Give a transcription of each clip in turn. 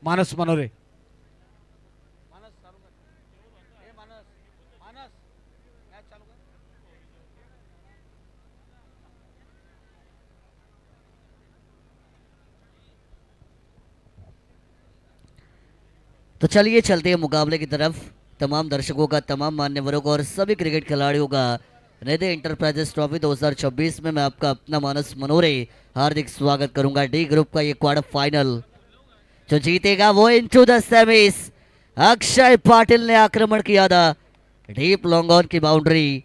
मानस मनोरे. तो चलिए चलते हैं मुकाबले की तरफ। तमाम दर्शकों का, तमाम मान्यवरों का और सभी क्रिकेट खिलाड़ियों का हृदय इंटरप्राइजेस ट्रॉफी 2026 में मैं आपका अपना मानस मनोरे हार्दिक स्वागत करूंगा। डी ग्रुप का ये क्वार्टर फाइनल जो जीतेगा वो into the semis. Akshay Patil ने आक्रमण किया था, डीप लॉन्ग ऑन की बाउंड्री।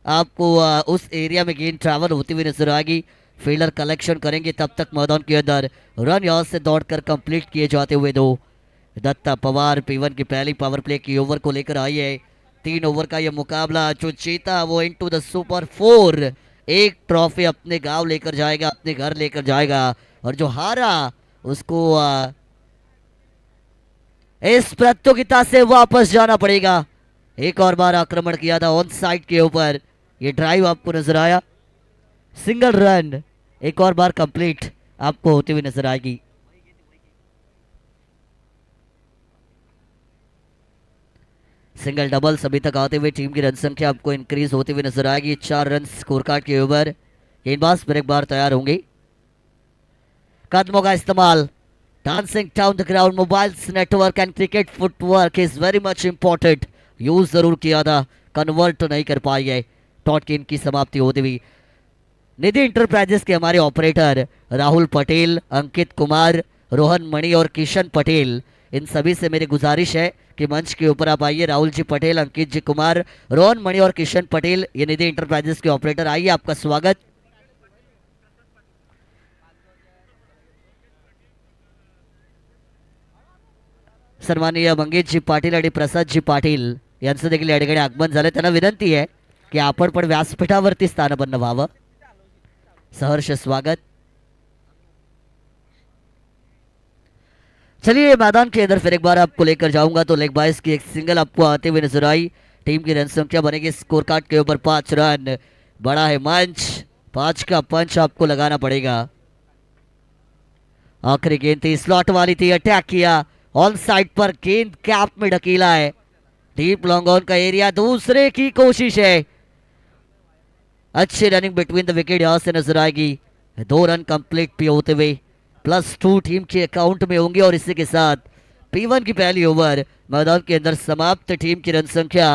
आपको उस एरिया में गेंद ट्रैवल होती हुई नजर आएगी। फील्डर कलेक्शन करेंगे, तब तक मैदान के अंदर रन यहां से दौड़कर कंप्लीट किए जाते हुए दो। दत्ता पवार P1 की पहली पावर प्ले की ओवर को लेकर आई है। 3 ओवर का यह मुकाबला, जो जीता वो इनटू द सुपर 4 एक ट्रॉफी अपने गांव लेकर जाएगा, अपने घर लेकर जाएगा। और जो हारा उसको इस प्रतियोगिता से वापस जाना पड़ेगा। एक और बार आक्रमण किया था ऑन साइड के ऊपर, ये ड्राइव आपको नजर आया, सिंगल रन एक और बार कंप्लीट आपको होती हुई नजर आएगी। सिंगल डबल्स अभी तक आते हुए टीम की रन संख्या आपको इंक्रीज होती हुई नजर आएगी। 4 रन स्कोर कार्ड के ऊपर गेंदबाज फिर एक बार तैयार होंगे। कदमों का इस्तेमाल, dancing down the ground, mobiles network and cricket footwork is very much important. Use जरूर किया था, कन्वर्ट नहीं कर पाई है। टॉट की इनकी समाप्ति होती हुई। निधि इंटरप्राइजेस के हमारे ऑपरेटर राहुल पटेल, अंकित कुमार, रोहन मणि और किशन पटेल, इन सभी से मेरी गुजारिश है कि मंच के ऊपर आप आइए। राहुल जी पटेल, अंकित जी कुमार, रोहन मणि और किशन पटेल, ये निधि इंटरप्राइजेस के ऑपरेटर, आइए आपका स्वागत। सन्माननीय मंगेश जी पाटील आणि प्रसाद जी पाटील यांचं देखील या ठिकाणी आगमन झालं। त्यांना विनंती आहे की आपण पण व्यासपीठावरती स्थानपन्न व्हावं। सहर्ष स्वागत। चलिए मैदान के अंदर फिर एक बार आपको लेकर जाऊंगा। तो लेग बाइस की एक सिंगल आपको आते हुए नजर आई। टीम की रन संख्या बनेगी स्कोर कार्ड के ऊपर 5 रन। बड़ा है मंच, 5 का पंच आपको लगाना पड़ेगा। आखिरी गेंद थी, स्लॉट वाली थी, अटैक किया ऑन साइड पर, गेंद कैप में ढकीला है। डीप लॉन्ग ऑन का एरिया, दूसरे की कोशिश है। अच्छी रनिंग बिटवीन द विकेट यहां से नजर आएगी। 2 रन कंप्लीट भी होते हुए +2 टीम के अकाउंट में होंगे। और इसी के साथ P1 की पहली ओवर मैदान के अंदर समाप्त। टीम की रन संख्या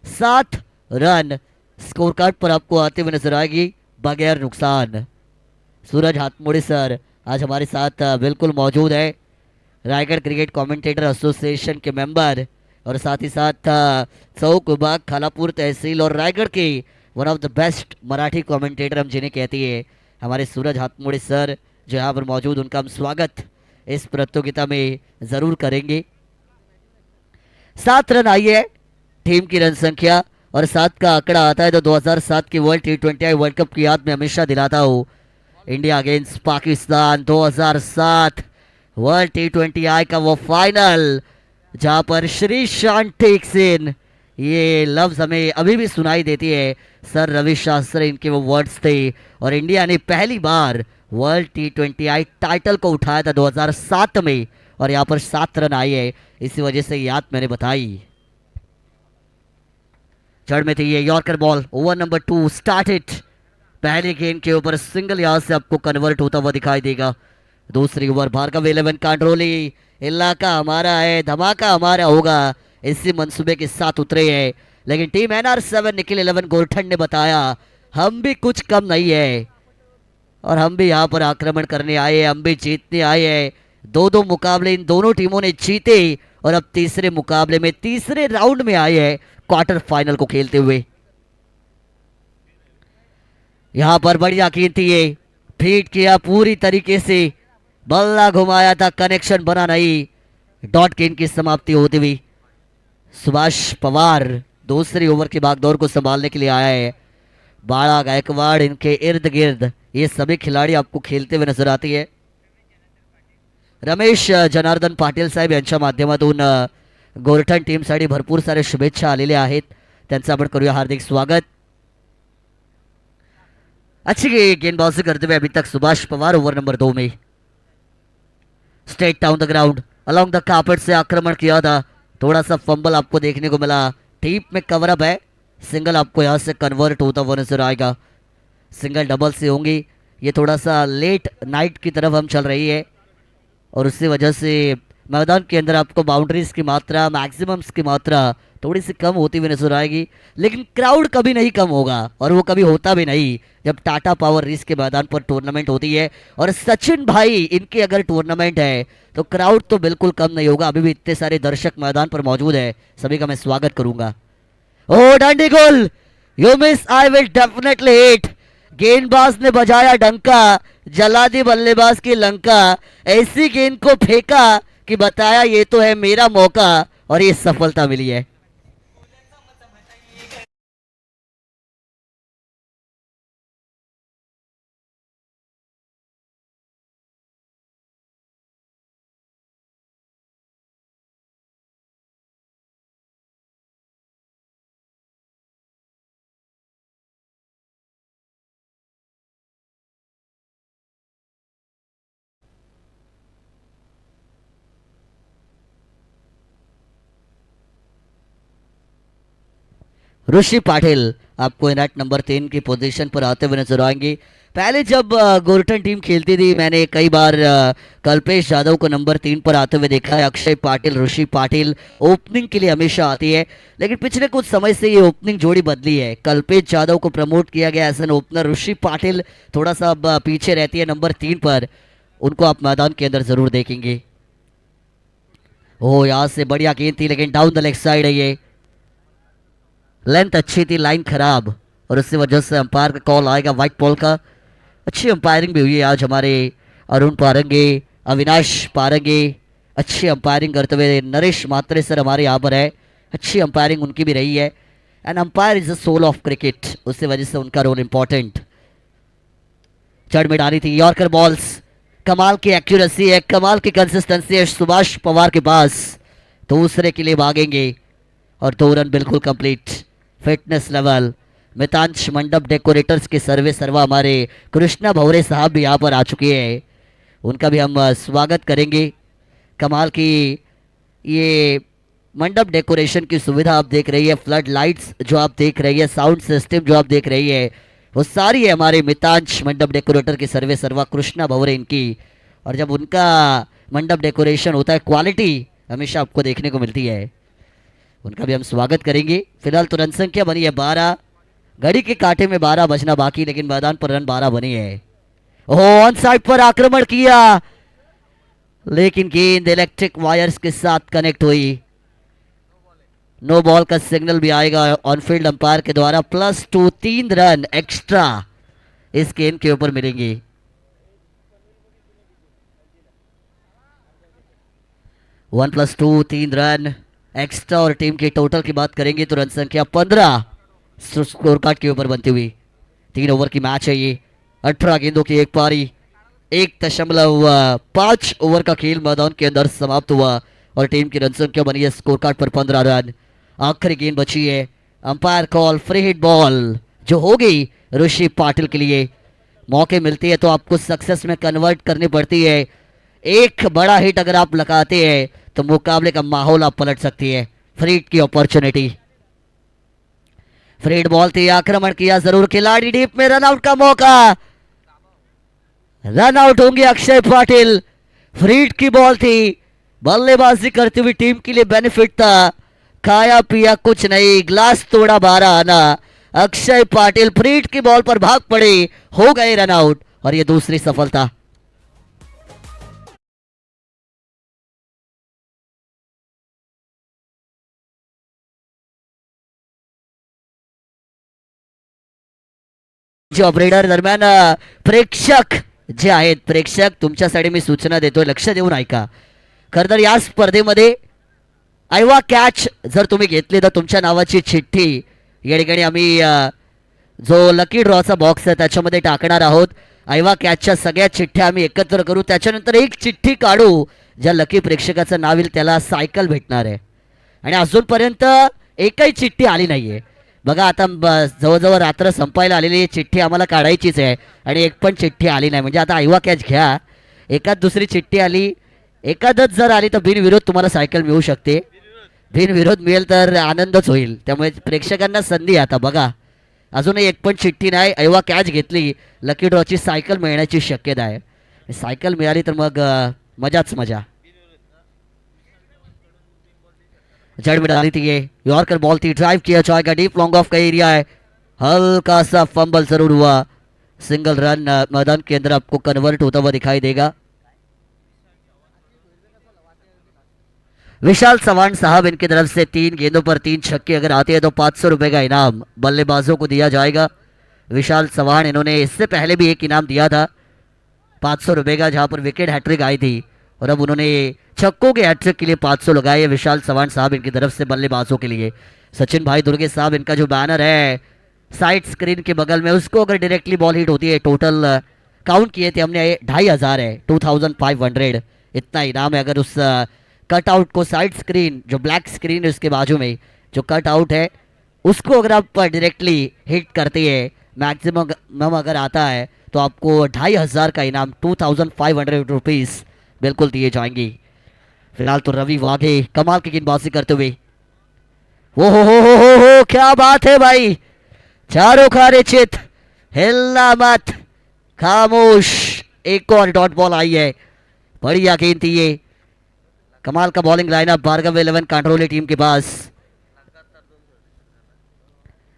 7 रन स्कोर कार्ड पर आपको आते हुए नजर आएगी बगैर नुकसान। सूरज हाथमोड़े सर आज हमारे साथ बिल्कुल मौजूद है, रायगढ़ क्रिकेट कमेंटेटर एसोसिएशन के मेंबर, और साथ ही साथ चौक विभाग, खालापुर तहसील और रायगढ़ के one of the best Marathi commentator हम जिन्हें कहती है हमारे सूरज हाथमोड़े सर जो यहाँ पर मौजूद, उनका हम स्वागत इस प्रतियोगिता में जरूर करेंगे। 7 रन आई है टीम की रन संख्या, और 7 का आंकड़ा आता है तो 2007 की वर्ल्ड T20 वर्ल्ड कप की याद में हमेशा दिलाता हूँ। India against Pakistan 2007 world T20 का वो फाइनल, जहां पर श्री शांत टेक्स इन, ये लफ्ज हमें अभी भी सुनाई देती है। सर रवि शास्त्री इनके वो वर्ड्स थे। और इंडिया ने पहली बार वर्ल्ड T20 टाइटल को उठाया था 2007 में, और यहाँ पर 7 रन आई है, इसी वजह से याद मैंने बताई। जड़ में थी ये yorker ball, over number 2 started. पहले गेंद के ऊपर सिंगल यहां से आपको कन्वर्ट होता हुआ दिखाई देगा। दूसरी ओवर भार्गव 11 कांड्रोली, इलाका हमारा है, धमाका हमारा होगा, इसी मंसूबे के साथ उतरे हैं। लेकिन टीम NR7 निखिल 11 गोरठन ने बताया हम भी कुछ कम नहीं है, और हम भी यहाँ पर आक्रमण करने आए हैं, हम भी जीतने आए हैं। 2-2 मुकाबले इन दोनों टीमों ने जीते, और अब तीसरे मुकाबले में तीसरे राउंड में आए हैं क्वार्टर फाइनल को खेलते हुए। यहां पर बढ़िया गेंद थी, ये फीड किया पूरी तरीके से, बल्ला घुमाया था, कनेक्शन बना नहीं। डॉट गेंद की समाप्ति होती हुई। सुभाष पवार दूसरी ओवर की भागदौड़ को संभालने के लिए आया है। बाड़ा गायकवाड़ इनके इर्द गिर्द ये सभी खिलाड़ी आपको खेलते हुए नजर आती है। रमेश जनार्दन पाटील साहेब यांच्या माध्यमातून गोरठण टीमसाठी भरपूर सारे शुभेच्छा आलेल्या आहेत, त्यांचं आपण करूया हार्दिक स्वागत। अच्छी गेंदबाजी करते हुए अभी तक सुभाष पवार ओवर नंबर 2 में। Straight down the ground, along the carpet से आक्रमण किया था, थोड़ा सा फंबल आपको देखने को मिला। डीप में कवर अप है, सिंगल आपको यहाँ से कन्वर्ट होता हुआ नजर आएगा। सिंगल डबल से होंगी, ये थोड़ा सा लेट नाइट की तरफ हम चल रही है और उसी वजह से मैदान के अंदर आपको बाउंड्रीज की मात्रा, मैक्सिमम्स की मात्रा थोड़ी सी कम होती हुई नजर आएगी। लेकिन क्राउड कभी नहीं कम होगा और वो कभी होता भी नहीं जब टाटा पावर रिस के मैदान पर टूर्नामेंट होती है। और सचिन भाई इनकी अगर टूर्नामेंट है तो क्राउड तो बिल्कुल कम नहीं होगा। अभी भी इतने सारे दर्शक मैदान पर मौजूद है, सभी का मैं स्वागत करूंगा। ओ डंडी गोल, you miss, I will definitely hit. गेंदबाज ने बजाया डंका, जला दी बल्लेबाज की लंका। ऐसी गेंद को फेंका कि बताया ये तो है मेरा मौका, और ये सफलता मिली है। ऋषि पाटिल आपको नेट नंबर 3 की पोजीशन पर आते हुए नजर आएंगे। पहले जब गोरटन टीम खेलती थी मैंने कई बार कल्पेश यादव को नंबर 3 पर आते हुए देखा है। अक्षय पाटिल, ऋषि पाटिल ओपनिंग के लिए हमेशा आती है, लेकिन पिछले कुछ समय से ये ओपनिंग जोड़ी बदली है। कल्पेश यादव को प्रमोट किया गया एज एन ओपनर, ऋषि पाटिल थोड़ा सा अब पीछे रहती है नंबर 3 पर। उनको आप मैदान के अंदर जरूर देखेंगे। ओ यहाँ से बढ़िया गेंद थी, लेकिन डाउन द लेग साइड है ये। लेंथ अच्छी थी, लाइन खराब, और उसी वजह से अंपायर का कॉल आएगा व्हाइट बॉल का। अच्छी अंपायरिंग भी हुई है आज हमारे अरुण पारंगे, अविनाश पारंगे अच्छी अंपायरिंग करते हुए। नरेश मात्रे सर हमारे यहाँ पर है, अच्छी अंपायरिंग उनकी भी रही है। And umpire is the soul of cricket, उसी वजह से उनका रोल इंपॉर्टेंट। चढ़ में डाली थी यॉर्कर बॉल्स, कमाल की एक्यूरेसी है, कमाल की कंसिस्टेंसी है सुभाष पवार के पास। दूसरे के लिए भागेंगे और 2 रन बिल्कुल कंप्लीट। फिटनेस लेवल, मितांश मंडप डेकोरेटर्स के सर्वे सर्वा हमारे कृष्णा भवरे साहब भी यहाँ पर आ चुके हैं, उनका भी हम स्वागत करेंगे। कमाल की ये मंडप डेकोरेशन की सुविधा आप देख रही है, फ्लड लाइट्स जो आप देख रही है, साउंड सिस्टम जो आप देख रही है, वो सारी है हमारे मितांश मंडप डेकोरेटर के सर्वे सर्वा कृष्णा भवरे इनकी। और जब उनका मंडप डेकोरेशन होता है क्वालिटी हमेशा आपको देखने को मिलती है, उनका भी हम स्वागत करेंगे। फिलहाल तो रन संख्या बनी है 12, घड़ी के कांटे में 12 बजना बाकी, लेकिन मैदान पर रन 12 बनी है। ओह ऑन साइड पर आक्रमण किया, लेकिन गेंद इलेक्ट्रिक वायर्स के साथ कनेक्ट हुई। नो बॉल का सिग्नल भी आएगा ऑनफील्ड अंपायर के द्वारा। +2, 3 रन एक्स्ट्रा इस गेंद के ऊपर मिलेंगे। 1 + 2, 3 रन एक्स्ट्रा, और टीम की टोटल की बात करेंगे तो रन संख्या 15 स्कोर कार्ड के ऊपर बनती हुई। 3 ओवर की मैच है ये, 18 गेंदों की एक पारी, 1.5 ओवर का खेल मैदान के अंदर समाप्त हुआ और टीम की रन संख्या बनी है स्कोर कार्ड पर 15 रन। आखिरी गेंद बची है, umpire call free hit ball जो हो गई ऋषि पाटिल के लिए। मौके मिलती है तो आपको सक्सेस में कन्वर्ट करनी पड़ती है। एक बड़ा हिट अगर आप लगाते हैं तो मुकाबले का माहौल आप पलट सकती है। फ्री हिट की अपॉर्चुनिटी, फ्री हिट बॉल थी, आक्रमण किया जरूर खिलाड़ी, डीप में रन आउट का मौका, रन आउट होंगे अक्षय पाटिल। फ्री हिट की बॉल थी, बल्लेबाजी करती हुई टीम के लिए बेनिफिट था, खाया पिया कुछ नहीं, ग्लास तोड़ा 12 आना। अक्षय पाटिल फ्री हिट की बॉल पर भाग पड़े, हो गए रन आउट, और ये दूसरी सफलता। जे ऑपरेटर दरम्यान प्रेक्षक जे आहेत, प्रेक्षक तुमच्यासाठी मी सूचना देतोय, लक्ष देऊन ऐका। खरं तर या स्पर्धेमध्ये आयवा कॅच जर तुम्ही घेतली तर तुमच्या नावाची चिठ्ठी या ठिकाणी आम्ही जो लकी ड्रॉचा बॉक्स आहे त्याच्यामध्ये टाकणार आहोत। आयवा कॅचच्या सगळ्या चिठ्ठ्या आम्ही एकत्र करू, त्याच्यानंतर एक चिठ्ठी काढू, ज्या लकी प्रेक्षकाचं नाव येईल त्याला सायकल भेटणार आहे। आणि अजूनपर्यंत एकही चिठ्ठी आली नाहीये बघा। आता जवळजवळ रात्र संपायला आलेली चिठ्ठी आम्हाला काढायचीच आहे आणि एक पण चिठ्ठी आली नाही, म्हणजे आता आयवा कॅच घ्या, एकाच दुसरी चिठ्ठी आली एखादच जर आली तर बिनविरोध तुम्हाला सायकल मिळू शकते. बिनविरोध मिळेल तर आनंदच होईल. त्यामुळे प्रेक्षकांना संधी आहे. आता बघा अजूनही एक पण चिठ्ठी नाही. ऐवा कॅच घेतली लकी ड्रॉची सायकल मिळण्याची शक्यता आहे. सायकल मिळाली तर मग मजाच मजा. जड़ में डाली थी ये यॉर्कर बॉल थी. ड्राइव किया जाएगा. डीप लॉन्ग ऑफ का एरिया है. हल्का सा फंबल जरूर हुआ. सिंगल रन मैदान के अंदर आपको कन्वर्ट होता हुआ दिखाई देगा. विशाल चौहान साहब इनकी तरफ से 3 गेंदों पर 3 छक्के अगर आते हैं तो 500 रुपए का इनाम बल्लेबाजों को दिया जाएगा. विशाल चौहान इन्होंने इससे पहले भी एक इनाम दिया था 500 रुपए का, जहां पर विकेट हैट्रिक आई थी. और अब उन्होंने छक्कों के हैट्रिक के लिए 500 लगाए. विशाल चौहान साहब इनकी तरफ से बल्लेबाजों के लिए. सचिन भाई दुर्गे साहब इनका जो बैनर है साइड स्क्रीन के बगल में, उसको अगर डायरेक्टली बॉल हिट होती है, टोटल काउंट किए थे हमने 2500 है, 2500 इतना इनाम है. अगर उस कट आउट को साइड स्क्रीन जो ब्लैक स्क्रीन है उसके बाजू में जो कट आउट है उसको अगर आप डायरेक्टली हिट करते हैं, मैक्सिमम अगर आता है तो आपको 2500 का इनाम 2500 रुपीज़ बिल्कुल दिए जाएंगे. फिलहाल तो रवि वाघे कमाल की गेंदबाजी करते हुए. हो क्या बात है भाई. चारों खारे चित, हिलना मत, खामोश. एक और डॉट बॉल आई है. बढ़िया गेंद थी ये. कमाल का बॉलिंग लाइनअप भार्गव 11 कांट्रोली टीम के पास.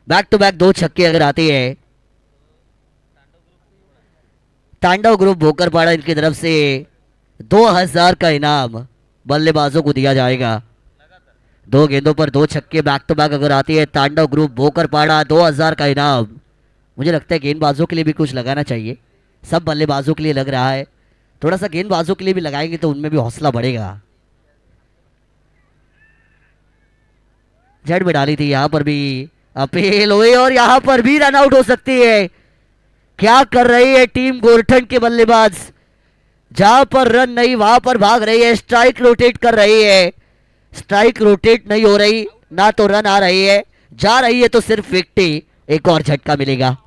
बैक टू बैक 2 छक्के अगर आते हैं. तांडव ग्रुप भोकरपाड़ा इनकी तरफ से 2000 का इनाम बल्लेबाजों को दिया जाएगा. 2 गेंदों पर 2 छक्के बैक टू बैक अगर आती है तांडव ग्रुप भोकरपाड़ा 2000 का इनाम. मुझे लगता है गेंदबाजों के लिए भी कुछ लगाना चाहिए. सब बल्लेबाजों के लिए लग रहा है, थोड़ा सा गेंदबाजों के लिए भी लगाएंगे तो उनमें भी हौसला बढ़ेगा. जड़ में डाली थी, यहां पर भी अपील हुई और यहां पर भी रन आउट हो सकती है. क्या कर रही है टीम गोरठन के बल्लेबाज. जहां पर रन नहीं वहां पर भाग रही है. स्ट्राइक रोटेट कर रही है. स्ट्राइक रोटेट नहीं हो रही, ना तो रन आ रही है, जा रही है तो सिर्फ विकेट. एक और झटका मिलेगा.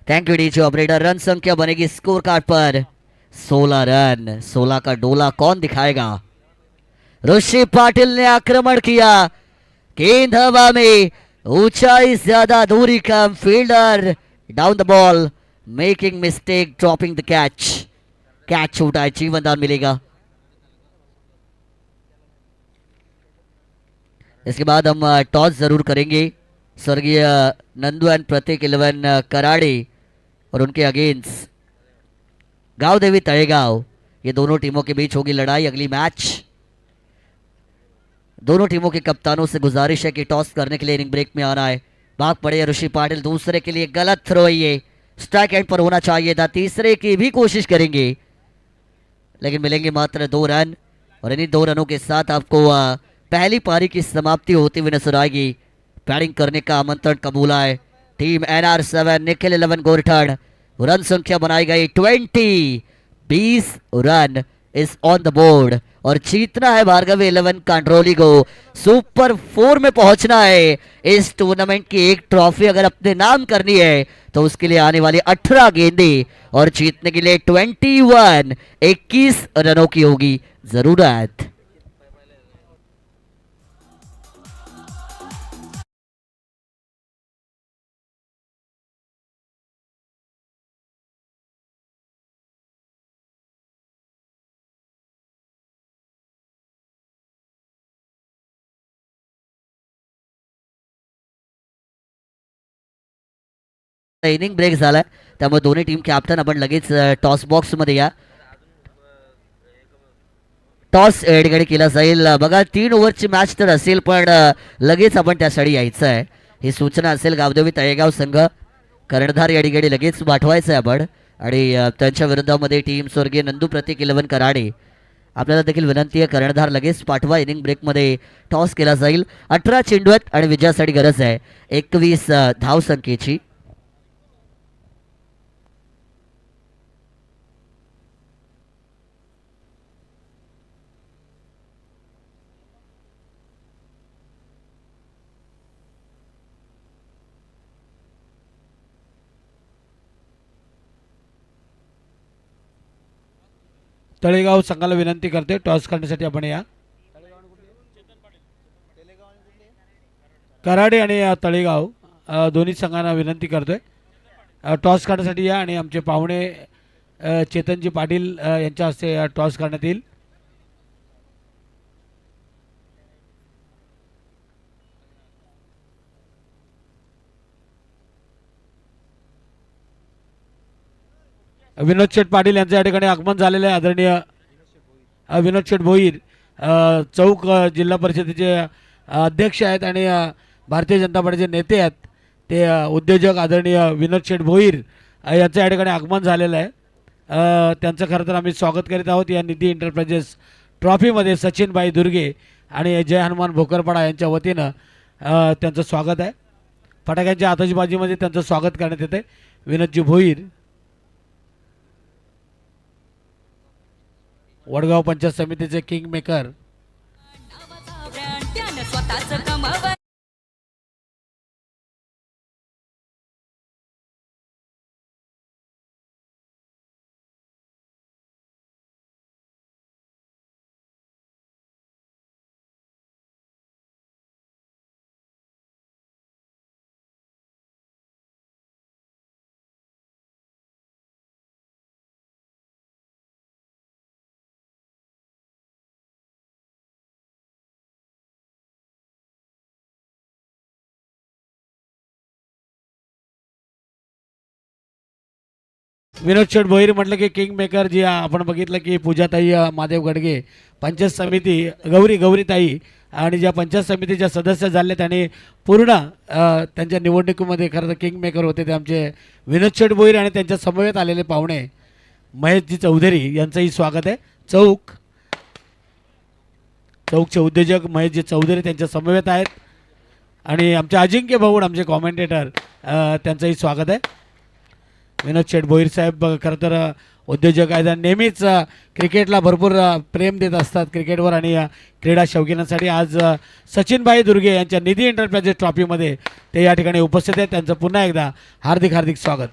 Thank you DJ operator. Run संख्या बनेगी स्कोर कार्ड पर 16 रन. 16 का डोला कौन दिखाएगा. ऋषि पाटिल ने आक्रमण किया. गेंद हवा में, ऊंचाई ज्यादा, दूरी कम. Fielder down the ball, making mistake, dropping the catch. Catch छूटा है, जीवनदान मिलेगा. इसके बाद हम टॉस जरूर करेंगे. स्वर्गीय नंदू एंड प्रतीक 11 कराड़े और उनके अगेंस्ट गांव देवी तळेगाव, ये दोनों टीमों के बीच होगी लड़ाई. अगली मैच दोनों टीमों के कप्तानों से गुजारिश है कि टॉस करने के लिए इनिंग ब्रेक में आना है. भाग पड़े ऋषि पाटिल. दूसरे के लिए गलत थ्रो, ये स्ट्राइक एंड पर होना चाहिए था. तीसरे की भी कोशिश करेंगे लेकिन मिलेंगे मात्र 2 रन. और इन्हीं 2 रनों के साथ आपको पहली पारी की समाप्ति होती हुई नजर आएगी. बैटिंग करने का आमंत्रण कबूला है team NR7 Nikhil 11 Gorthan. Run संख्या बनाई गई 20 run is on the board. और जीतना है भार्गव 11 कांट्रोली को. सुपर 4 में पहुंचना है. इस टूर्नामेंट की एक ट्रॉफी अगर अपने नाम करनी है तो उसके लिए आने वाली 18 गेंदे और जीतने के लिए 21 रनों की होगी जरूरत. इनिंग ब्रेक झालाय त्यामुळे दोन्ही टीम कॅप्टन आपण लगेच टॉस बॉक्स मध्ये या. टॉस या ठिकाणी केला जाईल. बघा 3 ओव्हरची मॅच तर असेल पण लगेच आपण त्यासाठी यायचं आहे. ही सूचना असेल गावदेवी तळेगाव संघ. कर्णधार या ठिकाणी लगेच पाठवायचं आहे आपण. आणि त्यांच्या विरोधामध्ये टीम स्वर्गीय नंदू प्रतीक 11 कराडे आपल्याला देखील विनंती आहे, कर्णधार लगेच पाठवा. इनिंग ब्रेकमध्ये टॉस केला जाईल. 18 चेंडू आहेत आणि विजयासाठी गरज आहे 21 धावसंख्येची. तळेगाव संघाला विनंती करते टॉस करण्यासाठी आपण या. कराडे आणि तळेगाव दोन्ही संघांना विनंती करतोय टॉस करण्यासाठी या. आणि आमचे पाहुणे चेतनजी पाटील यांच्या हस्ते टॉस करण्यात येईल. विनोद शेठ पाटील यांचं या ठिकाणी आगमन झालेलं आहे. आदरणीय विनोद शेठ भोईर चौक जिल्हा परिषदेचे अध्यक्ष आहेत आणि भारतीय जनता पार्टीचे नेते आहेत. ते उद्योजक आदरणीय विनोद शेठ भोईर यांचं या ठिकाणी आगमन झालेलं आहे. त्यांचं खरं तर आम्ही स्वागत करीत आहोत या निधी एंटरप्राइजेस ट्रॉफीमध्ये. सचिनभाई दुर्गे आणि जय हनुमान भोकरपाडा यांच्या वतीनं त्यांचं स्वागत आहे. फटाक्यांच्या आतषबाजीमध्ये त्यांचं स्वागत करण्यात येते. विनोदजी भोईर वडगाव पंचायत समितीचे किंग मेकर. विनोद शेठ भोईर म्हटलं की किंग मेकर जी आपण बघितलं की पूजाताई महादेव गडगे पंचायत समिती गौरीताई आणि ज्या पंचायत समितीच्या सदस्य झालेत आणि पूर्ण त्यांच्या निवडणुकीमध्ये खरं तर किंग मेकर होते ते आमचे विनोद शेठ भोईर आणि त्यांच्या समवेत आलेले पाहुणे महेशजी चौधरी यांचंही स्वागत आहे. चौकचे उद्योजक महेशजी चौधरी त्यांच्या समवेत आहेत आणि आमचे अजिंक्य भाऊड आमचे कॉमेंटेटर त्यांचंही स्वागत आहे. विनोद शेठ भोईर साहेब खरं तर उद्योजक आहेत आणि नेहमीच क्रिकेटला भरपूर प्रेम देत असतात क्रिकेटवर आणि क्रीडा शौकीनांसाठी. आज सचिनभाई दुर्गे यांच्या निधी एंटरप्राइजेस ट्रॉफीमध्ये ते या ठिकाणी उपस्थित आहेत. त्यांचं पुन्हा एकदा हार्दिक हार्दिक स्वागत.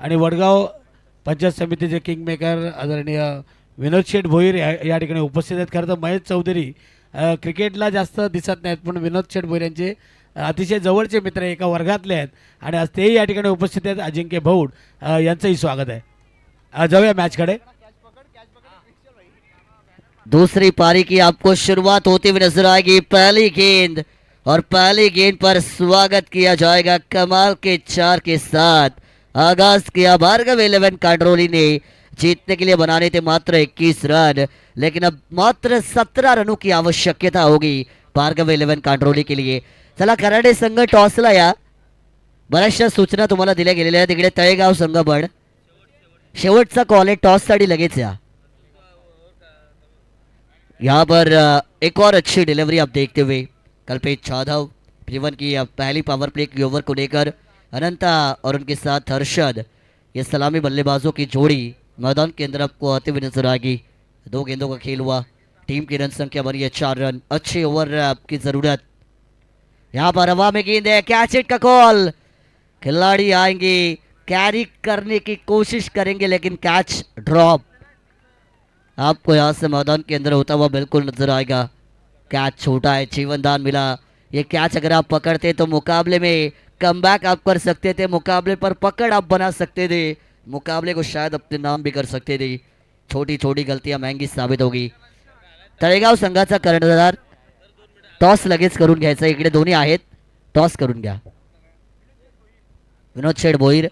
आणि वडगाव पंचायत समितीचे किंग मेकर आदरणीय विनोद शेठ भोईर या ठिकाणी उपस्थित आहेत. खरं तर महेश चौधरी क्रिकेटला जास्त दिसत नाहीत पण विनोद शेठ भोईर यांचे अतिशय जवळचे मित्र एका वर्गातले आहेत आणि आज तेही या ठिकाणी उपस्थित आहेत. अजिंक्य भाऊड यांचंही स्वागत आहे. जाऊया मॅचकडे. दूसरी पारी की आपको शुरुआत होती हुई नजर आएगी. पहली गेंद और पहली गेंद पर स्वागत किया जाएगा कमाल के 4 के साथ. आगाज किया भार्गव 11 कांडरोली ने. जीतने के लिए बनाने थे मात्र 21 रन, लेकिन अब मात्र 17 रनों की आवश्यकता होगी भार्गव 11 कांडरोली के लिए. चला कराडे संघ टॉसला या. बऱ्याचशा सूचना तुम्हाला दिल्या गेलेल्या आहेत. तिकडे तळेगाव संघ पण शेवटचा कॉल है टॉससाठी लगेच या. यहाँ पर एक और अच्छी डिलीवरी आप देखते हुए कल्पेश जाधव जीवन की पहली पावर प्ले की ओवर को लेकर अनंता और उनके साथ हर्षद, ये सलामी बल्लेबाजों की जोड़ी मैदान के अंदर आपको आते हुए नजर आएगी। 2 गेंदों का खेल हुआ, टीम की रन संख्या बनी है 4 रन। अच्छे ओवर आपकी जरूरत। यहाँ पर हवा में गेंद है, कैच इट का कॉल। खिलाड़ी आएंगे, कैरी करने की कोशिश करेंगे लेकिन कैच ड्रॉप आपको यहाँ से मैदान के अंदर होता हुआ बिल्कुल नजर आएगा। कैच छोटा है, जीवनदान मिला। ये कैच अगर आप पकड़ते तो मुकाबले में कमबैक आप कर सकते थे, मुकाबले पर पकड़ आप बना सकते थे, मुकाबले को शायद अपने नाम भी कर सकते थे। छोटी छोटी गलतियां महंगी साबित होगी। तळेगाव संघाचा कर्णधार टॉस लगेच करून घ्यायचा, इकडे दोन्ही आहेत, टॉस करून घ्या। विनोद शेठ भोईर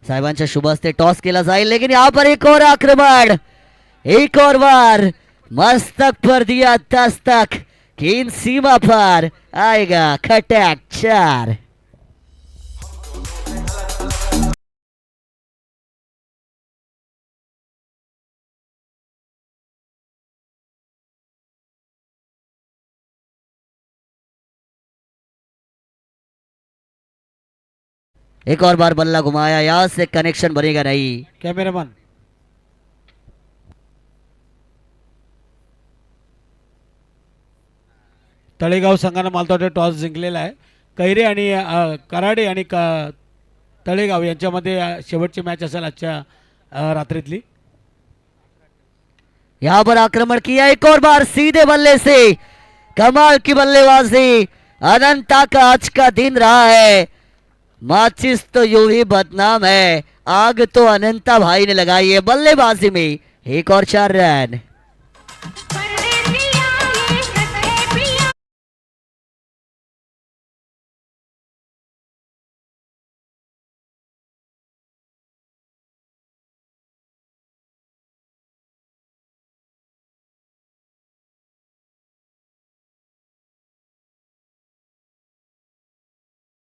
साहेबांच्या शुभ हस्ते टॉस केला जाईल, लेकिन यहाँ पर एक और आक्रमण, एक और बार मस्तक पर दिया दस्तक, गेंद सीमा पर आएगा, खटैक 4। एक और बार बल्ला घुमाया, यहां से कनेक्शन बनेगा नहीं। कॅमेरामन तळेगाव संघानं मला वाटतं टॉस जिंकलेला आहे। कैरे आणि कराडे आणि तळेगाव यांच्यामध्ये शेवटची मॅच असेल आजच्या रात्रीतली। यहाँ पर आक्रमण किया एक और बार सीधे बल्ले से, कमाल की बल्लेबाजी। अनंता का आज का दिन रहा है। माचिस तो यूं ही बदनाम है, आग तो अनंता भाई ने लगाई है बल्लेबाजी में। एक और 4 रन।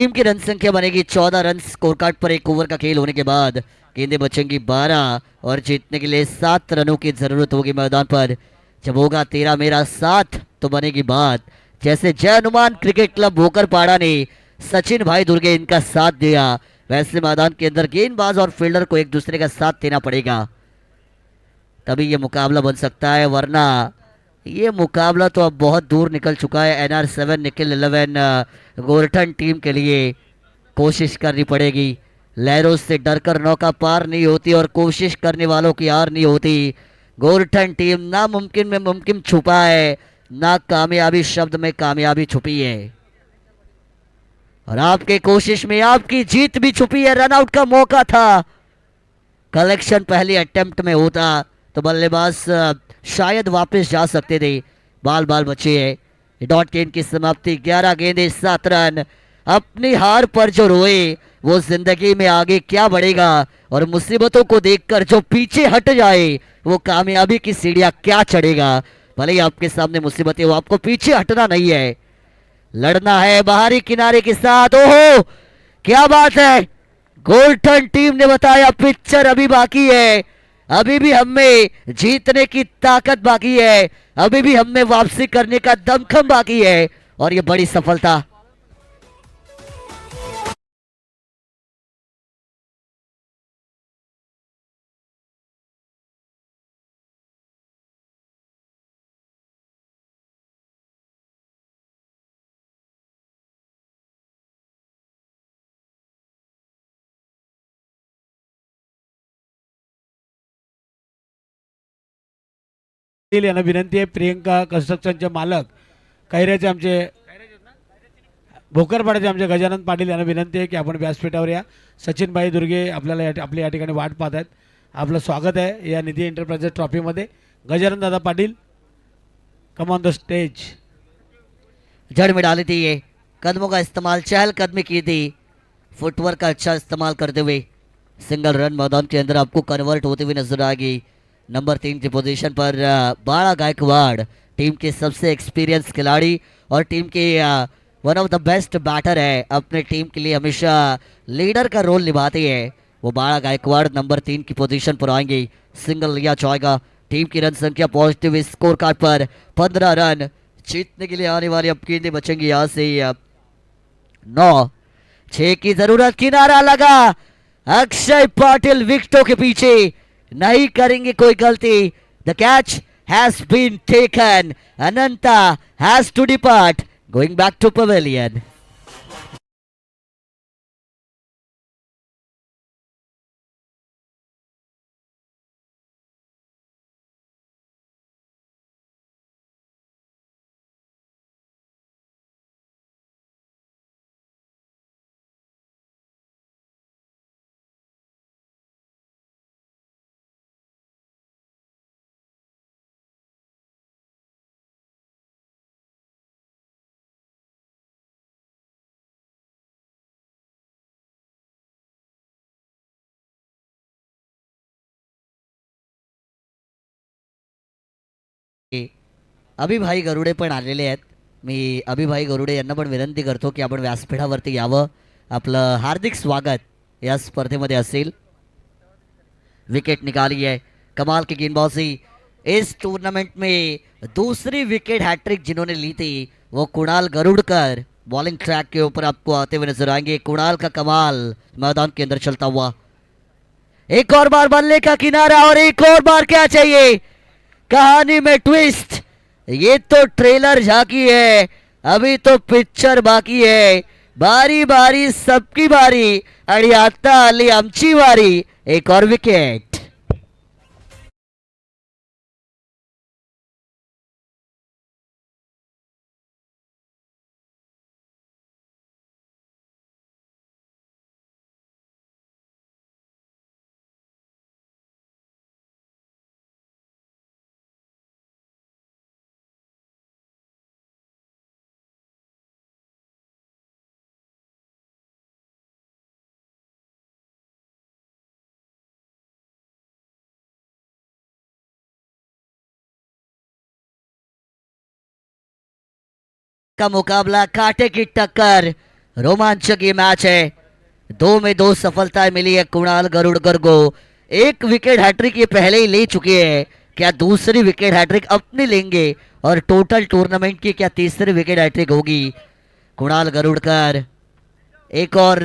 टीम की रन संख्या बनेगी 14 रन। स्कोर कार्ड पर एक ओवर का खेल होने के बाद गेंदें बचेंगी 12 और जीतने के लिए 7 रनों की जरूरत होगी मैदान पर। जब होगा 13 मेरा 7 तो बनेगी बात। जैसे जय हनुमान क्रिकेट क्लब भोकरपाड़ा ने सचिन भाई दुर्गे इनका साथ दिया, वैसे मैदान के अंदर गेंदबाज और फील्डर को एक दूसरे का साथ देना पड़ेगा, तभी ये मुकाबला बन सकता है, वरना ये मुकाबला तो अब बहुत दूर निकल चुका है। NR7 निखिल 11 गोरठन टीम के लिए कोशिश करनी पड़ेगी। लहरों से डरकर नौका पार नहीं होती और कोशिश करने वालों की हार नहीं होती। गोरठन टीम नामुमकिन में मुमकिन छुपा है, ना कामयाबी शब्द में कामयाबी छुपी है, और आपके कोशिश में आपकी जीत भी छुपी है। रनआउट का मौका था, कलेक्शन पहले अटेम्प्ट में होता तो बल्लेबाज शायद वापस जा सकते थे। बाल बाल बचे है। डॉट गेंद की समाप्ति, 11 गेंदें 7 रन। अपनी हार पर जो रोए वो जिंदगी में आगे क्या बढ़ेगा, और मुसीबतों को देखकर जो पीछे हट जाए वो कामयाबी की सीढ़ियां क्या चढ़ेगा। भले ही आपके सामने मुसीबतें हो, आपको पीछे हटना नहीं है, लड़ना है बाहरी किनारे के साथ। ओहो क्या बात है, गोल्डन टीम ने बताया पिक्चर अभी बाकी है, अभी भी हमें जीतने की ताकत बाकी है, अभी भी हमें वापसी करने का दमखम बाकी है, और ये बड़ी सफलता। यांना विनंती आहे, प्रियंका कन्स्ट्रक्शनचे मालक कैऱ्याचे आमचे भोकरपाड्याचे आमचे गजानन पाटील यांना विनंती आहे की आपण व्यासपीठावर या। सचिन भाई दुर्गे आपल्याला आपली या ठिकाणी वाट पाहत आहेत। आपलं स्वागत आहे या निधी enterprises ट्रॉफीमध्ये। Gajanan Dada Patil, come on the stage. जड़ में डाली थी ये, कदमों का इस्तेमाल, चहलकदमी की थी, फुटवर्क का अच्छा इस्तेमाल करते हुए सिंगल रन मैदान के अंदर आपको कन्वर्ट होते हुए नजर आएगी। नंबर 3 की पोजीशन पर बाड़ा गायकवाड़, टीम के सबसे एक्सपीरियंस खिलाड़ी और टीम के one of the best batter है, अपने टीम के लिए हमेशा लीडर का रोल निभाते हैं। वो बाड़ा गायकवाड़ नंबर 3 की पोजीशन पर आएंगे। सिंगल लिया जाएगा। टीम की रन संख्या पहुंचते हुए स्कोर कार्ड पर 15 रन। जीतने के लिए आने वाली अब गेंदें बचेंगी यहाँ से 9। छह की जरूरत, किनारा लगा। अक्षय पाटिल विकेटों के पीछे नहीं करेंगे कोई गलती। The catch has been taken, Ananta has to depart, going back to pavilion. अभिभाई गरुडे पण आलेले आहेत. मी अभिभाई गरुडे यांना पण विनंती करतो की आपण व्यासपीठावरती यावं. आपलं हार्दिक स्वागत या स्पर्धेमध्ये असेल. विकेट निकाली है, कमाल की गेंदबाजी. इस टूर्नामेंट में दूसरी विकेट हैट्रिक जिन्होंने ली थी वो कुणाल गरुड़कर बॉलिंग ट्रैक के ऊपर आपको आते हुए नजर आएंगे. कुणाल का कमाल मैदान के अंदर चलता हुआ. एक और बार बल्ले का किनारा और एक और बार क्या चाहिए. कहानी में ट्विस्ट. ये तो ट्रेलर झांकी है, अभी तो पिक्चर बाकी है. बारी बारी सबकी बारी आणि आता आली आमची वारी. एक और विकेट. का मुकाबला, कांटे की टक्कर, रोमांचक ये मैच है. दो में दो सफलताएं मिली है कुणाल गरुड़कर को. एक विकेट हैट्रिक ये पहले ही ले चुके हैं. क्या दूसरी विकेट हैट्रिक अपनी लेंगे और टोटल टूर्नामेंट की क्या तीसरी विकेट हैट्रिक होगी. कुणाल गरुड़कर एक और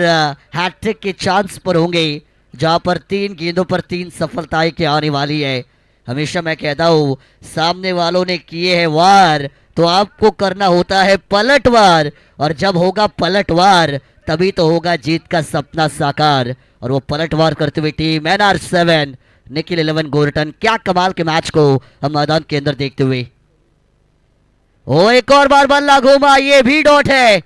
हैट्रिक के चांस पर होंगे जहां पर 3 गेंदों पर 3 सफलताएं के आने वाली है. हमेशा मैं कहता हूं सामने वालों ने किए हैं वार तो आपको करना होता है पलटवार, और जब होगा पलटवार तभी तो होगा जीत का सपना साकार. और वो पलटवार करते हुए टीम NR7 निखिल 11 गोरटन. क्या कमाल के मैच को हम मैदान के अंदर देखते हुए. ओ एक और बार बल्ला घूमा, ये भी डॉट है.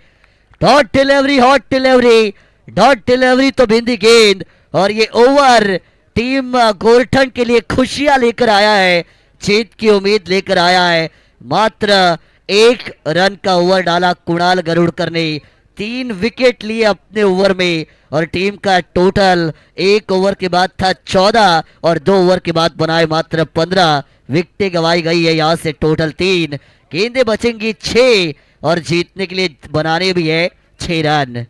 Dot delivery, hot delivery, dot delivery तो बिंदी गेंद. और ये ओवर टीम गोरठन के लिए खुशियां लेकर आया है, जीत की उम्मीद लेकर आया है. मात्र 1 रन का ओवर डाला कुणाल गरुड़कर ने. 3 विकेट लिए अपने ओवर में और टीम का टोटल 1 ओवर के बाद था 14 और 2 ओवर के बाद बनाए मात्र 15. विकेटें गंवाई गई है यहाँ से टोटल 3. गेंदें बचेंगी 6 और जीतने के लिए बनाने भी है 6 रन.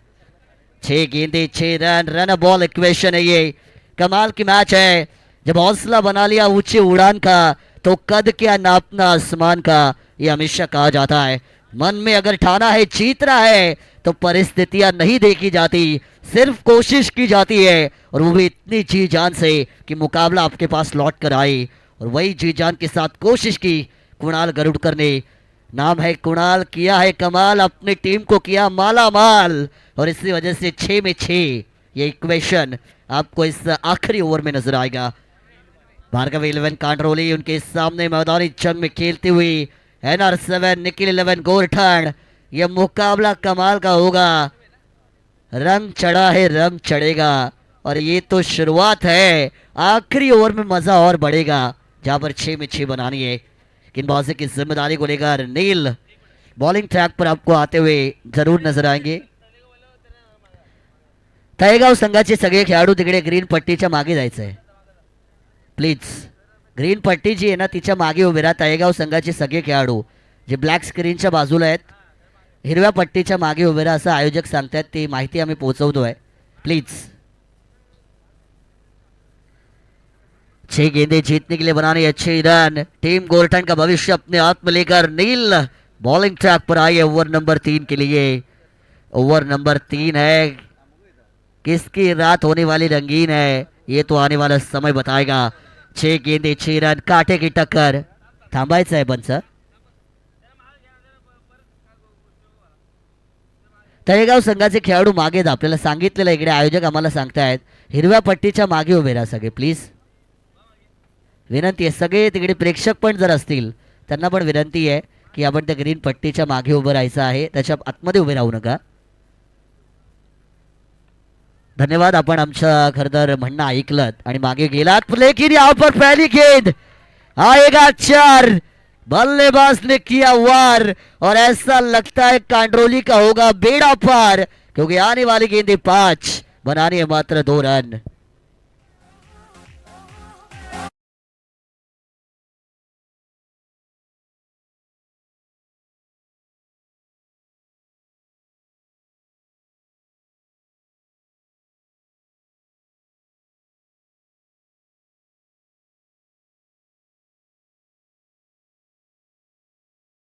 6 गेंदें 6 रन, रन बॉल इक्वेशन है ये. कमाल की मैच है. जब हौसला बना लिया ऊंचे उड़ान का तो कद क्या नापना आसमान का, ये हमेशा कहा जाता है. मन में अगर ठाना है जीतना है तो परिस्थितियां नहीं देखी जाती, सिर्फ कोशिश की जाती है. और वो भी इतनी जी जान से कि मुकाबला आपके पास लौट कर आए. और वही जी जान के साथ कोशिश की कुणाल गरुड़कर ने. नाम है कुणाल, किया है कमाल, अपनी टीम को किया माला माल. और इसी वजह से 6 में 6 ये इक्वेशन आपको इस आखिरी ओवर में नजर आएगा. भार्गव 11 कांडरोली उनके सामने मैदानी जंग में खेलते हुए NR7 निखिल 11 गोरठन. यह मुकाबला कमाल का होगा. रंग चढ़ा है, रंग चढ़ेगा. और ये तो शुरुआत है, आखिरी ओवर में मजा और बढ़ेगा जहां पर 6 में 6 बनानी है. गेंदबाजी की जिम्मेदारी को लेकर नील बॉलिंग ट्रैक पर आपको आते हुए जरूर नजर आएंगे. तळेगाव संघाचे सगळे खेळाडू तिकडे ग्रीन पट्टीच्या मागे जायचं आहे प्लीज. ग्रीन पट्टी जी आहे ना तिच्या मागे उभे राहा. तळेगाव संघाचे सगळे खेळाडू जे ब्लॅक स्क्रीनच्या बाजूला आहेत हिरव्या पट्टीच्या मागे उभे राहा असं आयोजक सांगतात. ती माहिती आम्ही पोहोचवतोय प्लीज. 6 गेंदे जीतने के लिए बनाने अच्छे रन. टीम गोरठन का भविष्य अपने हाथ में लेकर नील बॉलिंग ट्रैक पर आई है ओवर नंबर 3 के लिए. ओवर नंबर 3 है. किसकी रात होने वाली रंगीन है ये तो आने वाला समय बताएगा. 6 गेंदे 6 रन, काटे की टक्कर. थांबायचं आहे पंच. तळेगाव संघाचे खेळाडू मागे आहेत. आपल्याला सांगितलेलं इकडे आयोजक आम्हाला सांगतायत हिरव्या पट्टीच्या मागे उभे राहा सगळे प्लीज. विनंती आहे सगळे तिकडे प्रेक्षक पण जर असतील त्यांना पण विनंती आहे की आपण त्या ग्रीन पट्टीच्या मागे उभं राहायचं आहे, त्याच्या आतमध्ये उभे राहू नका. धन्यवाद, आपण आमचं खरं तर म्हणणं ऐकलं आणि मागे गेलात. लेकिन यहाँ पर पहली गेंद आएगा 4. बल्लेबाज ने किया वार और ऐसा लगता है कांड्रोली का होगा बेड़ा पार, क्योंकि आने वाली गेंदें 5, बनानी है मात्र 2 रन.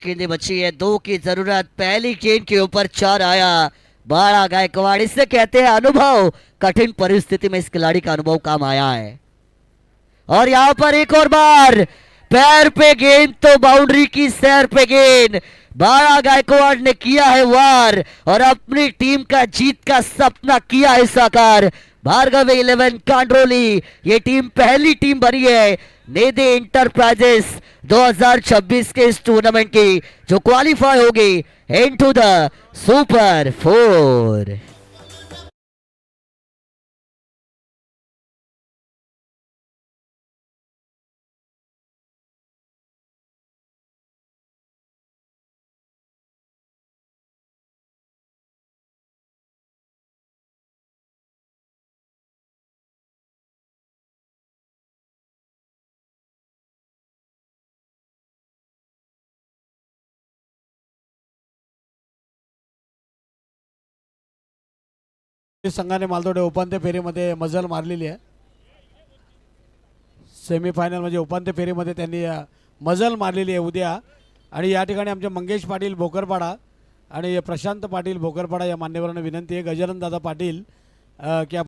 गेंदें बची है, 2 की जरूरत. पहली गेंद के ऊपर 4 आया. बाड़ा गायकवाड़, इससे कहते हैं अनुभव. कठिन परिस्थिति में इस खिलाड़ी का अनुभव काम आया है. और यहाँ पर एक और बार पैर पे गेंद तो बाउंड्री की सैर पे गेंद. बाड़ा गायकवाड़ ने किया है वार और अपनी टीम का जीत का सपना किया है साकार. भार्गव 11 कांड्रोली ये टीम पहली टीम बनी है नेदे इंटरप्राइजेस 2026 के इस टूर्नामेंट की जो क्वालिफाई होगी इनटू द सुपर 4. संघाने मालदोडे उपांत्य फेरीमध्ये मजल मारलेली आहे. सेमीफायनल म्हणजे उपांत्य फेरीमध्ये त्यांनी मजल मारलेली आहे उद्या. आणि या ठिकाणी आमचे मंगेश पाटील भोकरपाडा आणि प्रशांत पाटील भोकरपाडा या मान्यवरांना विनंती आहे, गजानन दादा पाटील की